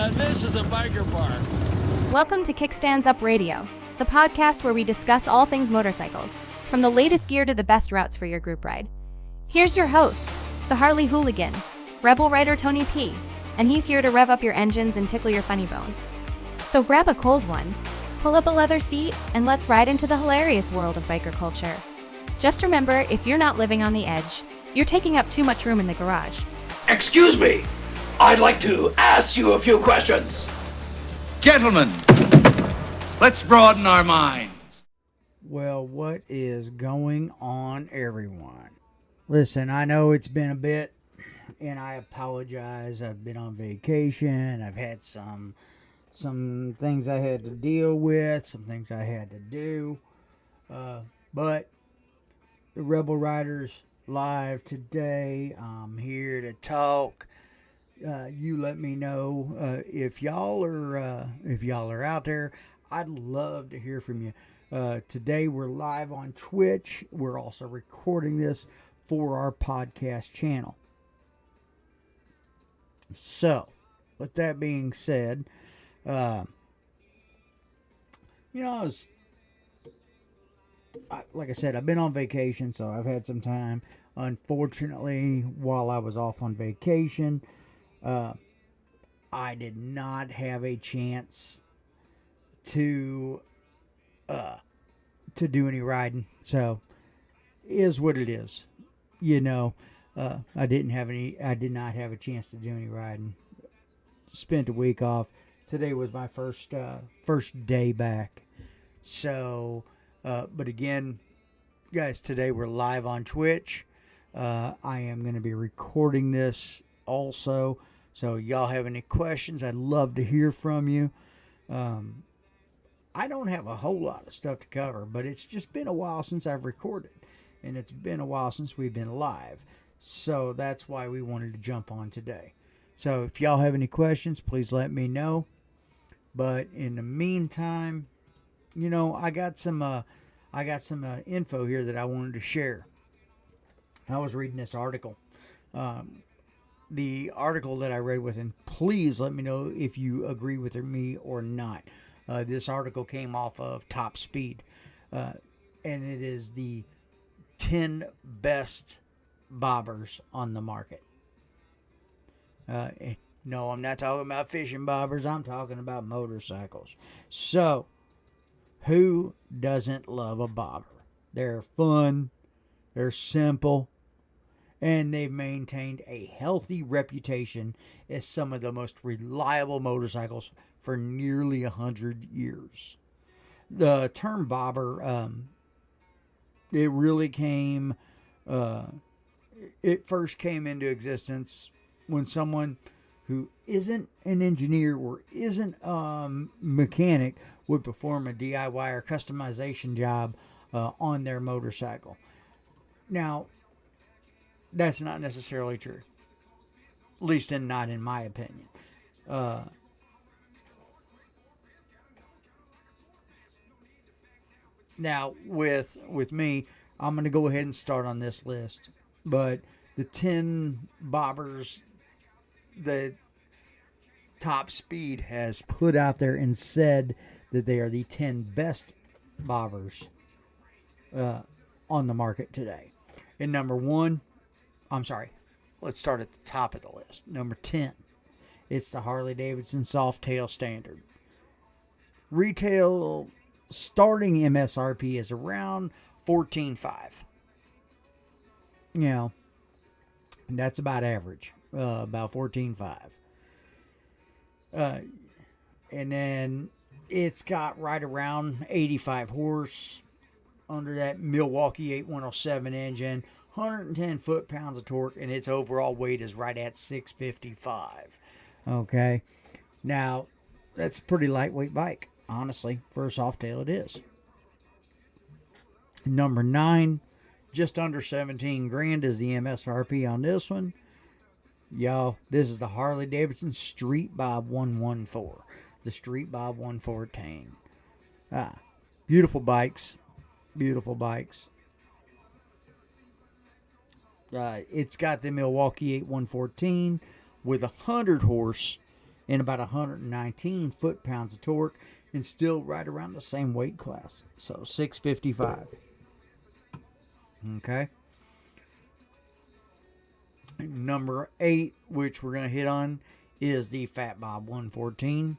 Now this is a biker bar. Welcome to Kickstandsupradio, the podcast where we discuss all things motorcycles, from the latest gear to the best routes for your group ride. Here's your host, the Harley hooligan, rebel rider Tony P, and he's here to rev up your engines and tickle your funny bone. So grab a cold one, pull up a leather seat, and let's ride into the hilarious world of biker culture. Just remember, if you're not living on the edge, you're taking up too much room in the garage. Excuse me, I'd like to ask you a few questions. Gentlemen, let's broaden our minds. Well, what is going on, everyone? Listen, I know it's been a bit, and I apologize. I've been on vacation. I've had some things I had to deal with, some things I had to do. But the Rebel Riders live today. I'm here to talk. You let me know if y'all are out there. I'd love to hear from you. Today we're live on Twitch. We're also recording this for our podcast channel. So, with that being said, like I said, I've been on vacation, so I've had some time. Unfortunately, while I was off on vacation, I did not have a chance to do any riding. So, is what it is. You know, I did not have a chance to do any riding. Spent a week off. Today was my first day back. So, but again, guys, today we're live on Twitch. I am going to be recording this also. So y'all have any questions, I'd love to hear from you. I don't have a whole lot of stuff to cover, but it's just been a while since I've recorded. And it's been a while since we've been live. So that's why we wanted to jump on today. So if y'all have any questions, please let me know. But in the meantime, you know, I got some info here that I wanted to share. I was reading this article. The article that I read with, and please let me know if you agree with me or not. This article came off of Top Speed, and it is the 10 best bobbers on the market. No, I'm not talking about fishing bobbers. I'm talking about motorcycles. So, who doesn't love a bobber? They're fun, they're simple, and they've maintained a healthy reputation as some of the most reliable motorcycles for nearly 100 years. The term bobber, it really came, it first came into existence when someone who isn't an engineer or isn't a mechanic would perform a DIY or customization job on their motorcycle. Now, that's not necessarily true. At least not in my opinion. Now, with me, I'm going to go ahead and start on this list. But the 10 bobbers that Top Speed has put out there and said that they are the 10 best bobbers on the market today. And let's start at the top of the list. Number 10, it's the Harley Davidson Softail Standard. Retail starting MSRP is around $14,500. You know, that's about average. About $14,500. And then it's got right around 85 horse under that Milwaukee 8107 engine, 110 foot-pounds of torque, and its overall weight is right at 655. Okay, now that's a pretty lightweight bike, honestly. For a Softail, it is. Number 9, just under 17 grand is the MSRP on this one. Y'all, this is the Harley Davidson Street Bob 114. The Street Bob 114. Beautiful bikes. Beautiful bikes. It's got the Milwaukee 8114 with 100 horse and about 119 foot-pounds of torque, and still right around the same weight class. So 655. Okay. Number 8, which we're going to hit on, is the Fat Bob 114.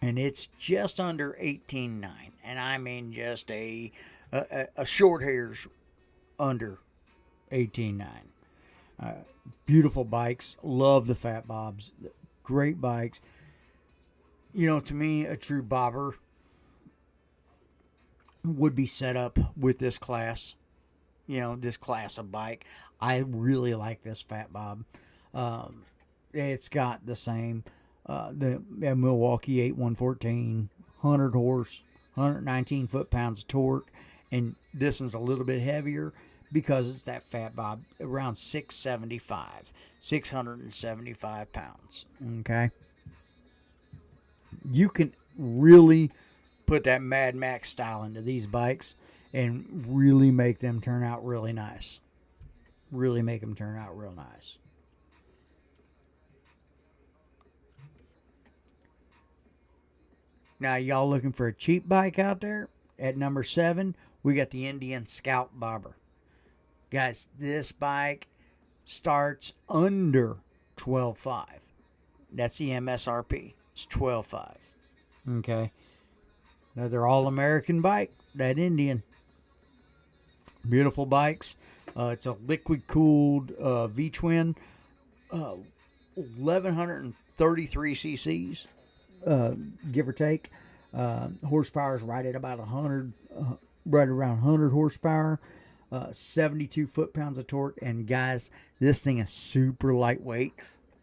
And it's just under 18.9. And I mean just a short hairs under 18.9. Beautiful bikes. Love the Fat Bobs. Great bikes. You know, to me, a true bobber would be set up with this class. You know, this class of bike. I really like this Fat Bob. It's got the same, the Milwaukee 8114, 100 horse, 119 foot-pounds of torque. And this one's a little bit heavier because it's that Fat Bob, around 675 pounds. Okay. You can really put that Mad Max style into these bikes and really make them turn out really nice. Really make them turn out real nice. Now, y'all looking for a cheap bike out there? At number 7, we got the Indian Scout Bobber. Guys, this bike starts under 12.5. That's the MSRP. It's 12.5. Okay. Another all-American bike, that Indian. Beautiful bikes. It's a liquid-cooled V-twin. 1,133 cc's, give or take. Horsepower is right at about 100, right around 100 horsepower. 72 foot-pounds of torque. And guys, this thing is super lightweight.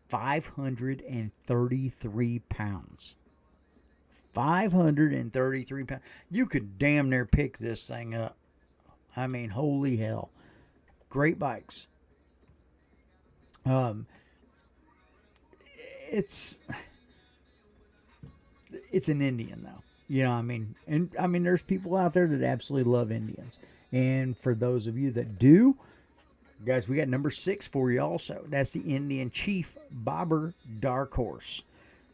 533 pounds. 533 pounds. You could damn near pick this thing up. I mean, holy hell. Great bikes. It's an Indian though. You know what I mean? And I mean, there's people out there that absolutely love Indians. And for those of you that do, guys, we got number 6 for you also. That's the Indian Chief Bobber Dark Horse.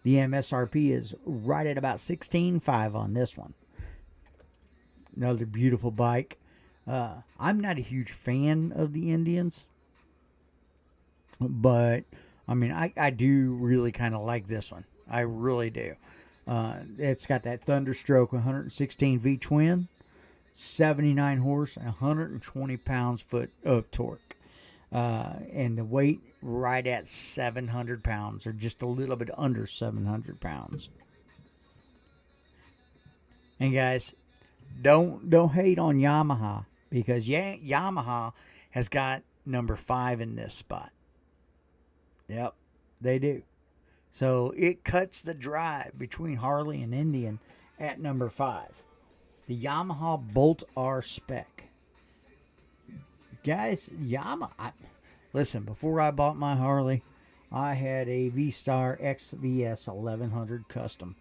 The MSRP is right at about 16.5 on this one. Another beautiful bike. I'm not a huge fan of the Indians, but I mean, I do really kind of like this one. I really do. It's got that Thunderstroke 116 V twin, 79 horse, and 120 pounds foot of torque. And the weight right at 700 pounds, or just a little bit under 700 pounds. And guys, don't hate on Yamaha, because Yamaha has got number 5 in this spot. Yep, they do. So it cuts the drive between Harley and Indian at number 5. The Yamaha Bolt R Spec. Guys, Yamaha. Listen, before I bought my Harley, I had a V-Star XVS 1100 Custom.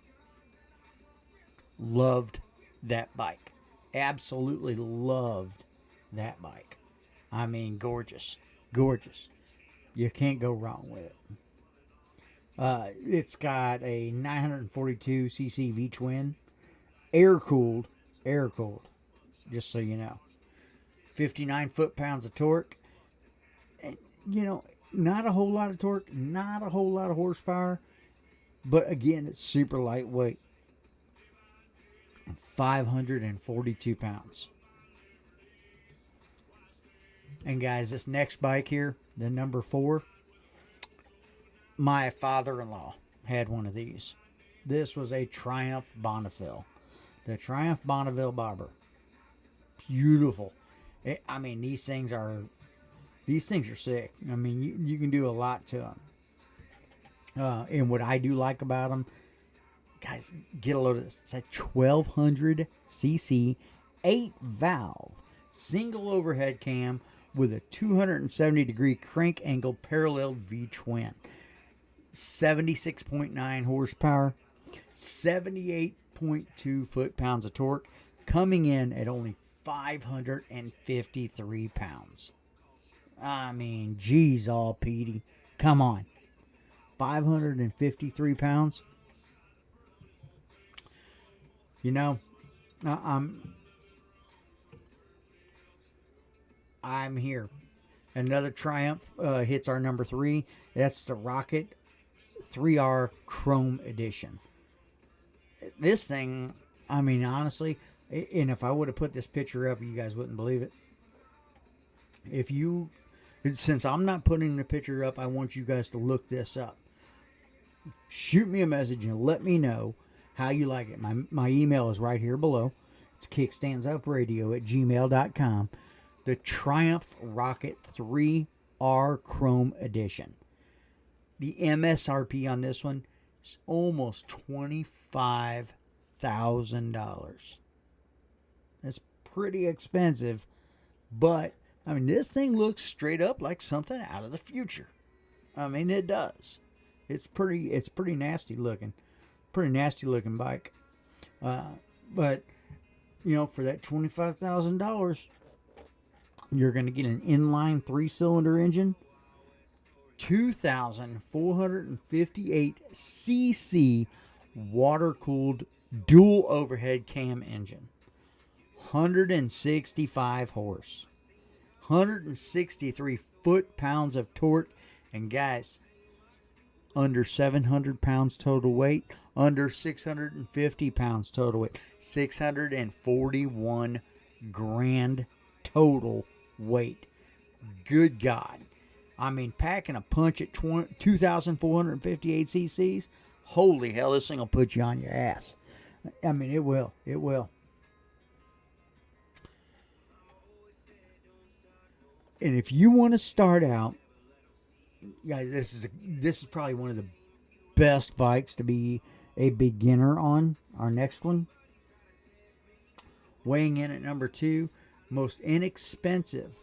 Loved that bike. Absolutely loved that bike. I mean, gorgeous. Gorgeous. You can't go wrong with it. It's got a 942cc V-twin. Air-cooled. Just so you know. 59 foot-pounds of torque. And, you know, not a whole lot of torque. Not a whole lot of horsepower. But, again, it's super lightweight. 542 pounds. And, guys, this next bike here, the number 4, my father-in-law had one of these. This was a Triumph Bonneville. The Triumph Bonneville Bobber. Beautiful. I mean, these things are sick. I mean, you can do a lot to them. And what I do like about them, guys, get a load of this. It's a 1200 cc 8-valve single overhead cam with a 270 degree crank angle parallel V-twin. 76.9 horsepower, 78.2 foot-pounds of torque, coming in at only 553 pounds. I mean, geez, all Petey. Come on. 553 pounds. You know, I'm here. Another Triumph hits our number 3. That's the Rocket 3R Chrome Edition. This thing, I mean, honestly, and if I would have put this picture up, you guys wouldn't believe it. Since I'm not putting the picture up, I want you guys to look this up. Shoot me a message and let me know how you like it. My email is right here below. It's kickstandsupradio@gmail.com. The Triumph Rocket 3R Chrome Edition. The MSRP on this one is almost $25,000. That's pretty expensive, but I mean, this thing looks straight up like something out of the future. I mean, it does. It's pretty nasty looking. Pretty nasty looking bike. But, you know, for that $25,000, you're going to get an inline 3-cylinder engine, 2,458 cc water-cooled dual overhead cam engine, 165 horse, 163 foot-pounds of torque, and guys, under 700 pounds total weight, under 650 pounds total weight, 641 grand total weight. Good God. I mean, packing a punch at 2,458 cc's, holy hell, this thing will put you on your ass. I mean, it will. It will. And if you want to start out, guys, this is probably one of the best bikes to be a beginner on. Our next one, weighing in at number 2, most inexpensive,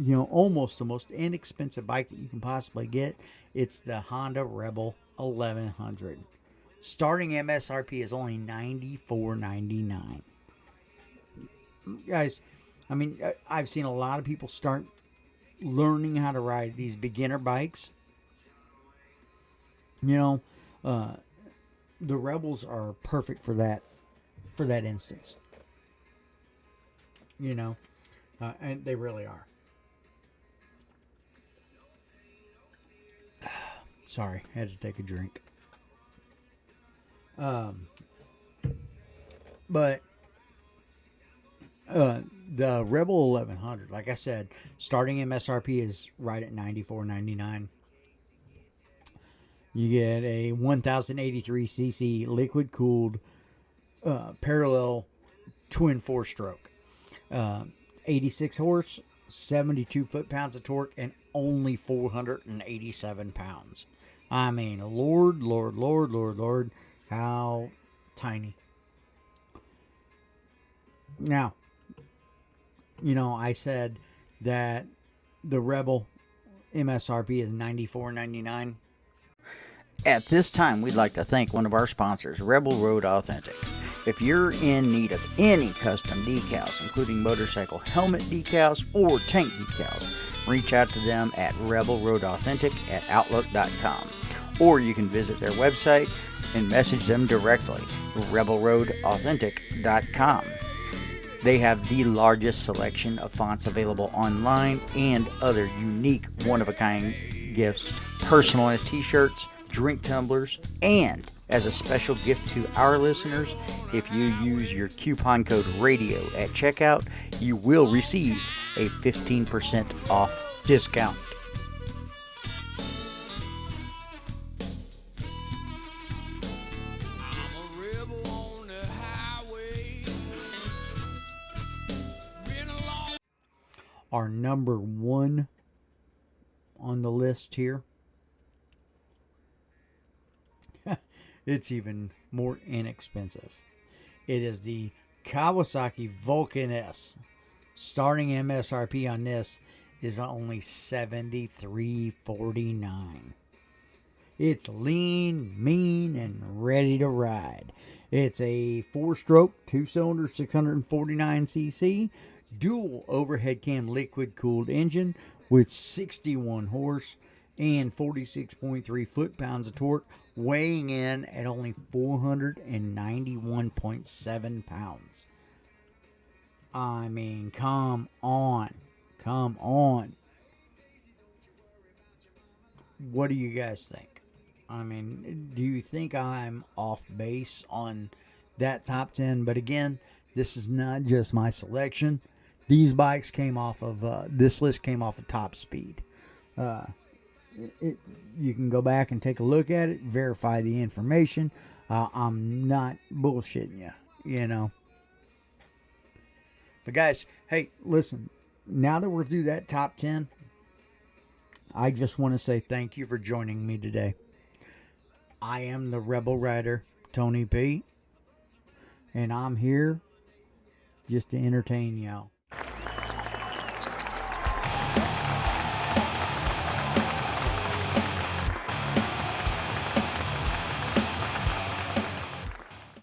almost the most inexpensive bike that you can possibly get. It's the Honda Rebel 1100. Starting MSRP is only $94.99. Guys, I mean, I've seen a lot of people start learning how to ride these beginner bikes. The Rebels are perfect for that instance. And they really are. Sorry, had to take a drink. But the Rebel 1100, like I said, starting MSRP is right at $94.99. You get a 1,083 cc liquid cooled parallel twin 4-stroke, 86 horse, 72 foot-pounds of torque, and only 487 pounds. I mean, Lord, how tiny. Now, I said that the Rebel MSRP is $94.99. At this time, we'd like to thank one of our sponsors, Rebel Road Authentic. If you're in need of any custom decals, including motorcycle helmet decals or tank decals, reach out to them at rebelroadauthentic@outlook.com. Or you can visit their website and message them directly, rebelroadauthentic.com. They have the largest selection of fonts available online and other unique one-of-a-kind gifts, personalized t-shirts, drink tumblers, and as a special gift to our listeners, if you use your coupon code RADIO at checkout, you will receive a 15% off discount. Our number 1 on the list here, it's even more inexpensive. It is the Kawasaki Vulcan S. Starting MSRP on this is only $73.49. It's lean, mean, and ready to ride. It's a 4-stroke, 2-cylinder, 649 cc, dual overhead cam liquid cooled engine with 61 horse and 46.3 foot-pounds of torque, weighing in at only 491.7 pounds. I mean, come on. Come on. What do you guys think? I mean, do you think I'm off base on that top 10? But again, this is not just my selection. These bikes came off of, this list came off of Top Speed. You can go back and take a look at it, verify the information. I'm not bullshitting you, you know. But guys, hey, listen, now that we're through that top 10, I just want to say thank you for joining me today. I am the Rebel Rider, Tony P, and I'm here just to entertain y'all.